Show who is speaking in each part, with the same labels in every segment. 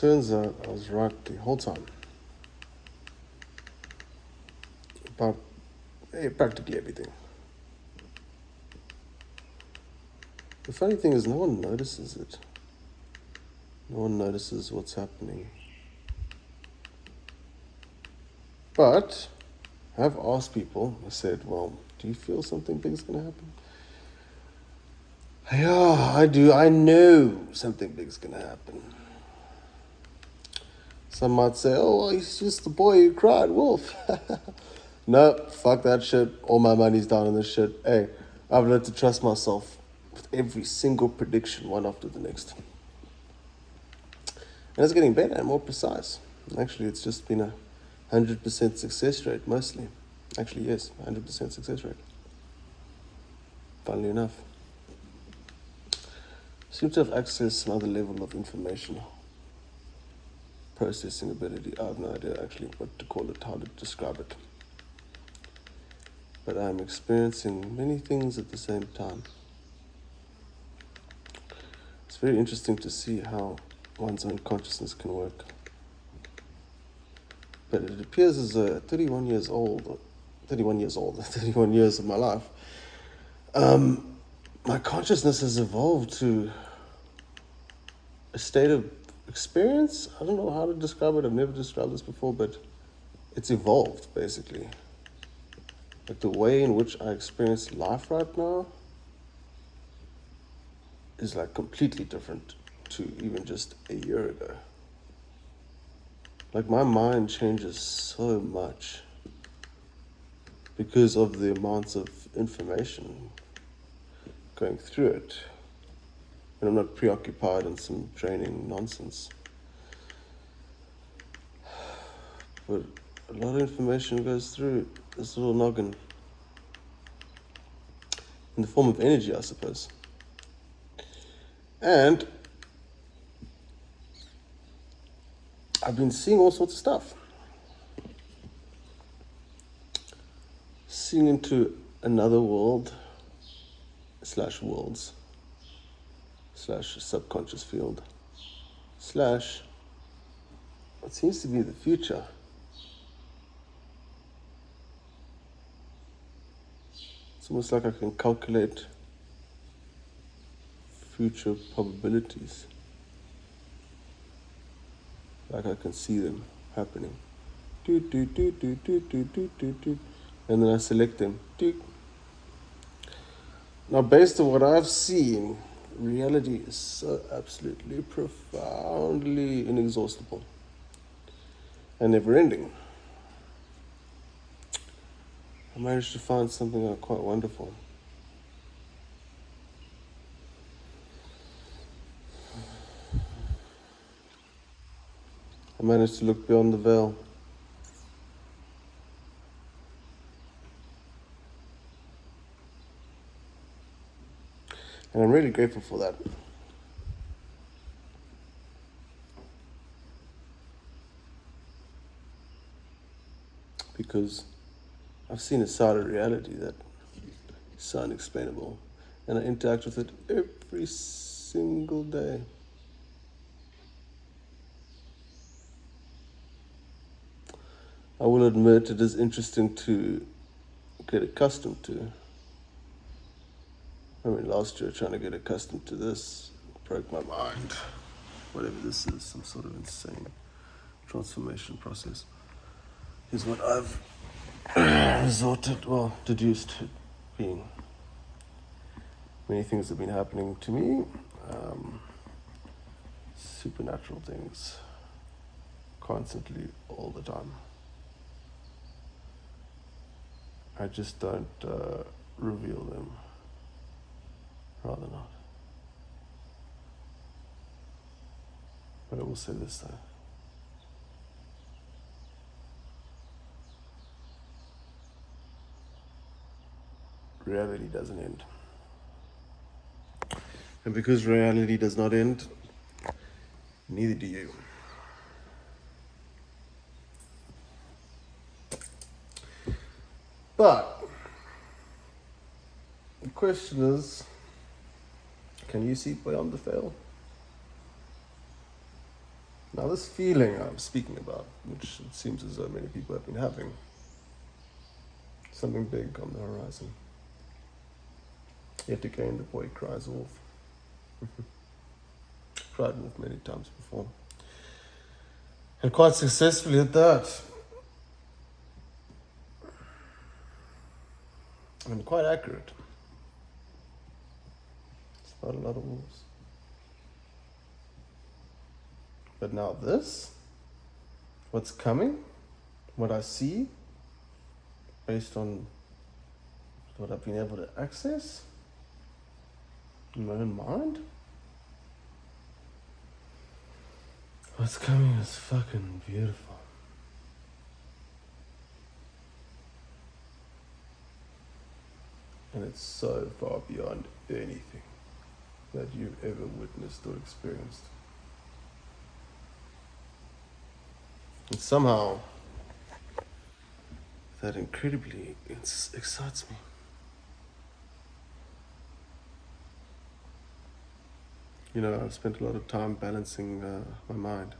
Speaker 1: turns out I was right the whole time. About practically everything. The funny thing is no one notices it. No one notices what's happening. But I've asked people, I said, well, do you feel something big's going to happen? Yeah, I do. I know something big's going to happen. Some might say, oh, well, he's just the boy who cried wolf. No, fuck that shit. All my money's down on this shit. Hey, I've learned to trust myself with every single prediction, one after the next. And it's getting better and more precise. Actually, it's just been 100% success rate, mostly. Actually, yes, 100% success rate. Funnily enough. Seem to have access to another level of information. Processing ability. I have no idea actually what to call it, how to describe it. But I'm experiencing many things at the same time. It's very interesting to see how one's own consciousness can work. But it appears as 31 years of my life, my consciousness has evolved to a state of experience. I don't know how to describe it. I've never described this before, but it's evolved, basically. Like the way in which I experience life right now is like completely different to even just a year ago. Like my mind changes so much because of the amounts of information going through it. And I'm not preoccupied in some training nonsense. But a lot of information goes through this little noggin. In the form of energy, I suppose. And I've been seeing all sorts of stuff. Seeing into another world, / worlds, / subconscious field, / what seems to be the future. It's almost like I can calculate future probabilities. Like I can see them happening. And then I select them. Now, based on what I've seen, reality is so absolutely, profoundly inexhaustible and never-ending. I managed to find something quite wonderful. I managed to look beyond the veil. And I'm really grateful for that. Because I've seen a side of reality that is so unexplainable. And I interact with it every single day. I will admit it is interesting to get accustomed to. I mean, last year trying to get accustomed to this broke my mind. Whatever this is, some sort of insane transformation process is what I've deduced to being. Many things have been happening to me, supernatural things, constantly, all the time. I just don't reveal them. Rather not. But I will say this though. Reality doesn't end. And because reality does not end, neither do you. But the question is, can you see beyond the veil? Now this feeling I'm speaking about, which it seems as though many people have been having, something big on the horizon. Yet again the boy cries wolf. Cried wolf many times before. And quite successfully at that. And quite accurate. It's not a lot of wolves. But now this, what's coming, what I see, based on what I've been able to access in my own mind, what's coming is fucking beautiful. And it's so far beyond anything that you've ever witnessed or experienced. And somehow, that incredibly excites me. You know, I've spent a lot of time balancing my mind.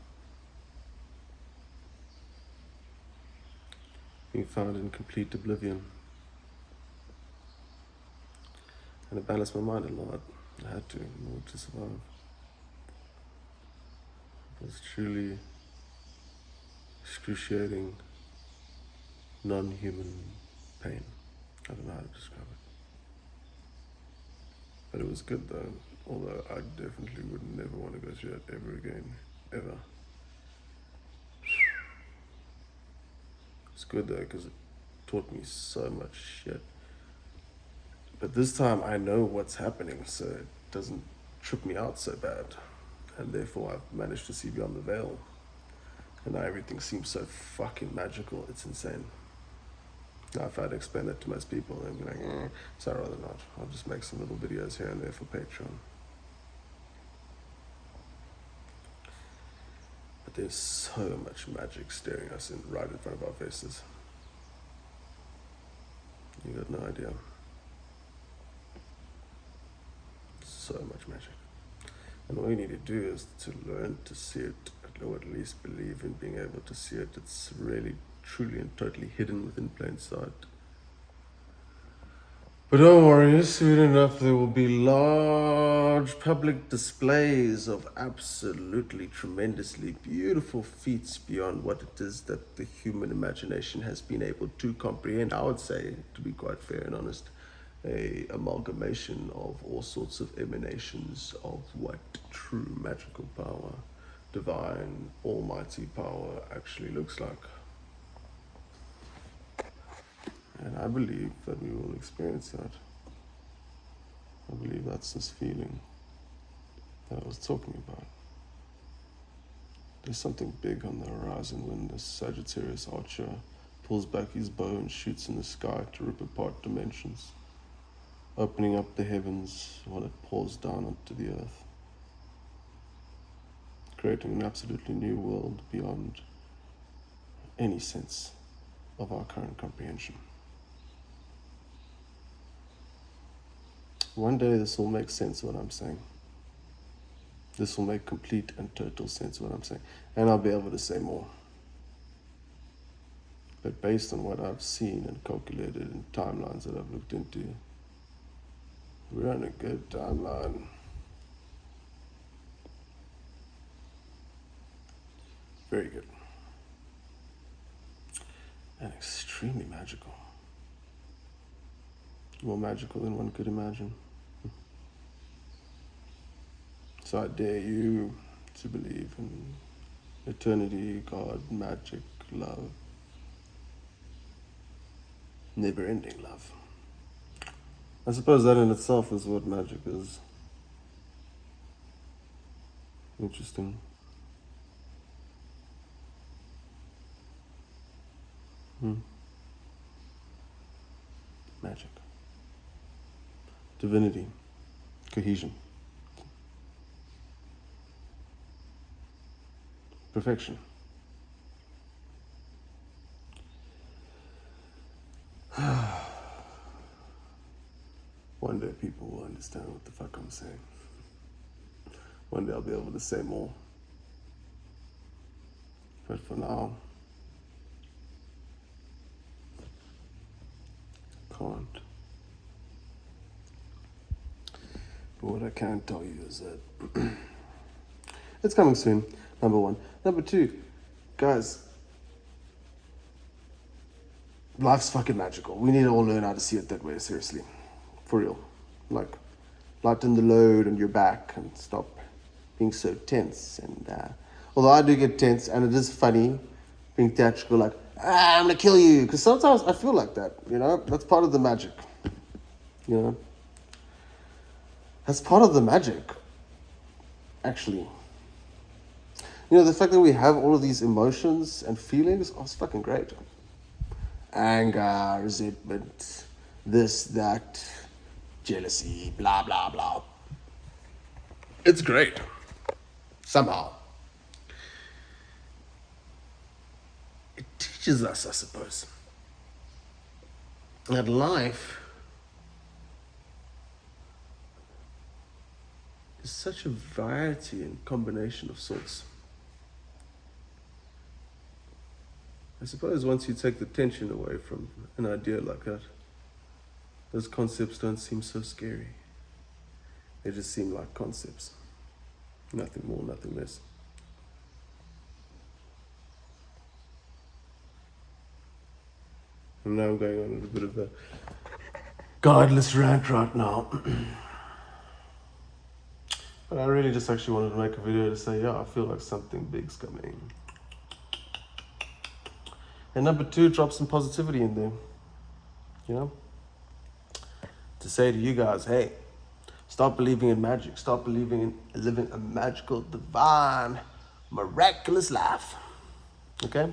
Speaker 1: Being found in complete oblivion. And I balanced my mind a lot. I had to in order to survive. It was truly excruciating, non-human pain. I don't know how to describe it. But it was good though, although I definitely would never want to go through that ever again, ever. It's good though, because it taught me so much shit. But this time I know what's happening, so it doesn't trip me out so bad. And therefore I've managed to see beyond the veil. And now everything seems so fucking magical, it's insane. Now if I had to explain that to most people, they'd be like, so I'd rather not. I'll just make some little videos here and there for Patreon. But there's so much magic staring us right in front of our faces. You got no idea. So much magic. And all you need to do is to learn to see it, or at least believe in being able to see it. It's really, truly and totally hidden within plain sight. But don't worry, soon enough there will be large public displays of absolutely tremendously beautiful feats beyond what it is that the human imagination has been able to comprehend. I would say, to be quite fair and honest, a amalgamation of all sorts of emanations of what true magical power, divine, almighty power actually looks like. And I believe that we will experience that. I believe that's this feeling that I was talking about. There's something big on the horizon when the Sagittarius archer pulls back his bow and shoots in the sky to rip apart dimensions, opening up the heavens while it pours down onto the earth, creating an absolutely new world beyond any sense of our current comprehension. One day this will make sense of what I'm saying. This will make complete and total sense of what I'm saying. And I'll be able to say more. But based on what I've seen and calculated and timelines that I've looked into, we're on a good timeline. Very good. And extremely magical. More magical than one could imagine. So I dare you to believe in eternity, God, magic, love. Never-ending love. I suppose that in itself is what magic is. Interesting. Magic. Divinity. Cohesion. Perfection. One day people will understand what the fuck I'm saying. One day I'll be able to say more. But for now, can't. But what I can tell you is that it's coming soon, number one. Number two, guys, life's fucking magical. We need to all learn how to see it that way, seriously. For real. Like, lighten the load on your back and stop being so tense. And although I do get tense, and it is funny being theatrical, like, I'm gonna kill you. Because sometimes I feel like that, you know? That's part of the magic, you know? That's part of the magic, actually. You know, the fact that we have all of these emotions and feelings, oh, it's fucking great. Anger, resentment, this, that, jealousy, blah, blah, blah. It's great. Somehow. It teaches us, I suppose, that life is such a variety and combination of sorts. I suppose once you take the tension away from an idea like that, those concepts don't seem so scary. They just seem like concepts. Nothing more, nothing less. And now I'm going on a bit of a guideless rant right now. But I really just actually wanted to make a video to say, yeah, I feel like something big's coming. And number two, drop some positivity in there. You know? To say to you guys, hey, stop believing in magic. Stop believing in living a magical, divine, miraculous life. Okay?